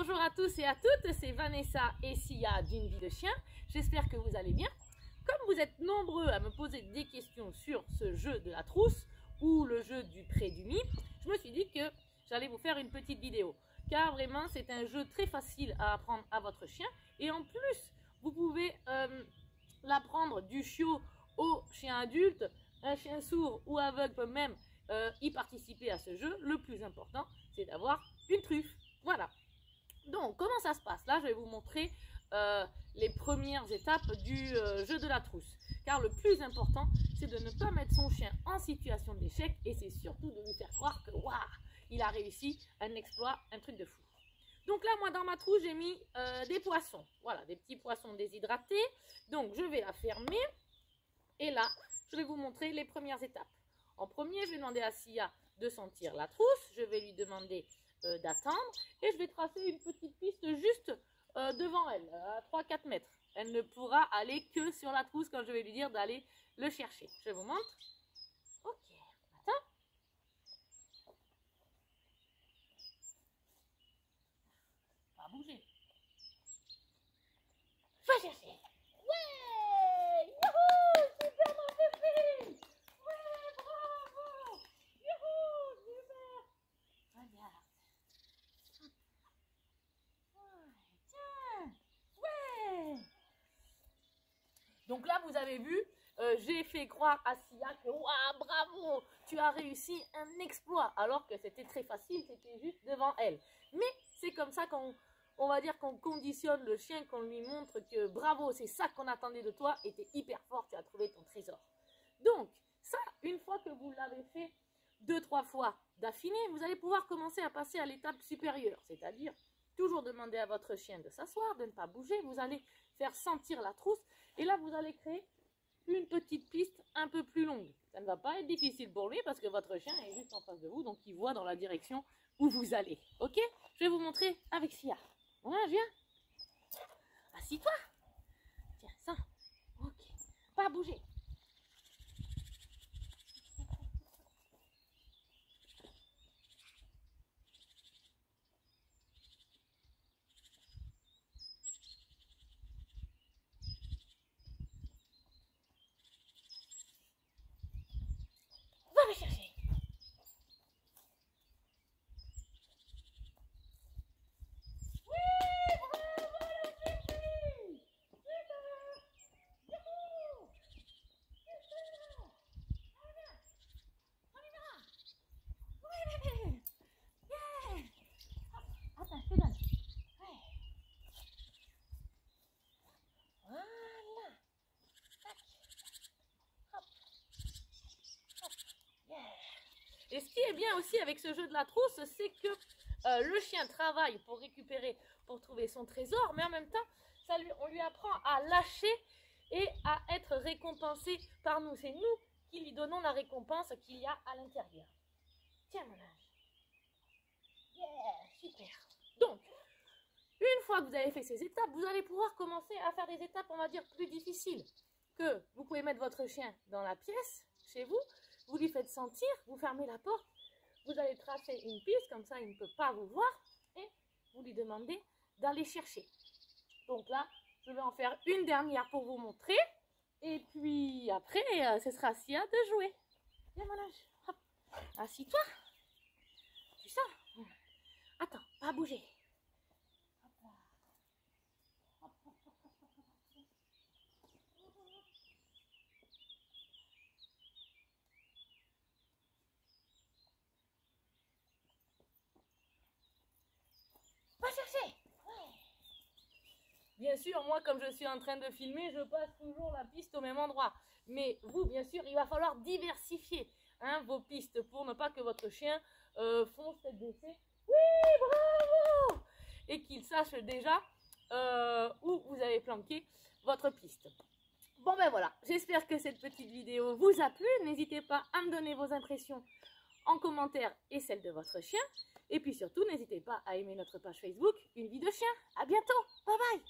Bonjour à tous et à toutes, c'est Vanessa et Sia d'une vie de chien. J'espère que vous allez bien. Comme vous êtes nombreux à me poser des questions sur ce jeu de la trousse ou le jeu du pré du nid, je me suis dit que j'allais vous faire une petite vidéo. Car vraiment, c'est un jeu très facile à apprendre à votre chien. Et en plus, vous pouvez l'apprendre du chiot au chien adulte. Un chien sourd ou aveugle peut même y participer à ce jeu. Le plus important, c'est d'avoir une truffe. Voilà. Donc, comment ça se passe? Là, je vais vous montrer les premières étapes du jeu de la trousse. Car le plus important, c'est de ne pas mettre son chien en situation d'échec et c'est surtout de lui faire croire que waouh, il a réussi un exploit, un truc de fou. Donc là, moi, dans ma trousse, j'ai mis des poissons. Voilà, des petits poissons déshydratés. Donc, je vais la fermer. Et là, je vais vous montrer les premières étapes. En premier, je vais demander à Sia de sentir la trousse. Je vais lui demander d'attendre. Et je vais tracer une petite piste juste devant elle, à 3-4 mètres. Elle ne pourra aller que sur la trousse quand je vais lui dire d'aller le chercher. Je vous montre. Ok, attends. Pas bouger. Va chercher. Ouais, youhou, super mon pépé. Ouais, bravo. Youhou, super. Regarde. Tiens. Ouais. Donc là, vous avez vu, j'ai fait croire à Sia que waouh, bravo, tu as réussi un exploit, alors que c'était très facile, c'était juste devant elle. Mais c'est comme ça qu'on va dire qu'on conditionne le chien, qu'on lui montre que bravo, c'est ça qu'on attendait de toi, et tu es hyper fort, tu as trouvé ton trésor. Donc, ça, une fois que vous l'avez fait 2-3 fois d'affilée, vous allez pouvoir commencer à passer à l'étape supérieure, c'est-à-dire toujours demander à votre chien de s'asseoir, de ne pas bouger, vous allez faire sentir la trousse, et là, vous allez créer une petite piste un peu plus longue. Ça ne va pas être difficile pour lui parce que votre chien est juste en face de vous, donc il voit dans la direction où vous allez. Ok? Je vais vous montrer avec Sia. Voilà, viens. Assis-toi. Tiens, ça. Ok. Pas bouger. Va me chercher. Et ce qui est bien aussi avec ce jeu de la trousse, c'est que le chien travaille pour récupérer, pour trouver son trésor, mais en même temps, on lui apprend à lâcher et à être récompensé par nous. C'est nous qui lui donnons la récompense qu'il y a à l'intérieur. Tiens, mon ange. Yeah, super. Donc, une fois que vous avez fait ces étapes, vous allez pouvoir commencer à faire des étapes, on va dire, plus difficiles. Que vous pouvez mettre votre chien dans la pièce, chez vous, vous lui faites sentir, vous fermez la porte, vous allez tracer une piste, comme ça il ne peut pas vous voir, et vous lui demandez d'aller chercher. Donc là, je vais en faire une dernière pour vous montrer, et puis après, ce sera à Sia de jouer. Viens mon ange, hop, assis-toi. Tu sens? Attends, pas bouger. Va chercher. Ouais. Bien sûr, moi, comme je suis en train de filmer, je passe toujours la piste au même endroit. Mais vous, bien sûr, il va falloir diversifier vos pistes pour ne pas que votre chien fonce tête baissée. Oui, bravo! Et qu'il sache déjà où vous avez planqué votre piste. Bon ben voilà, j'espère que cette petite vidéo vous a plu. N'hésitez pas à me donner vos impressions en commentaire et celle de votre chien. Et puis surtout, n'hésitez pas à aimer notre page Facebook, Une vie de chien. À bientôt, bye bye!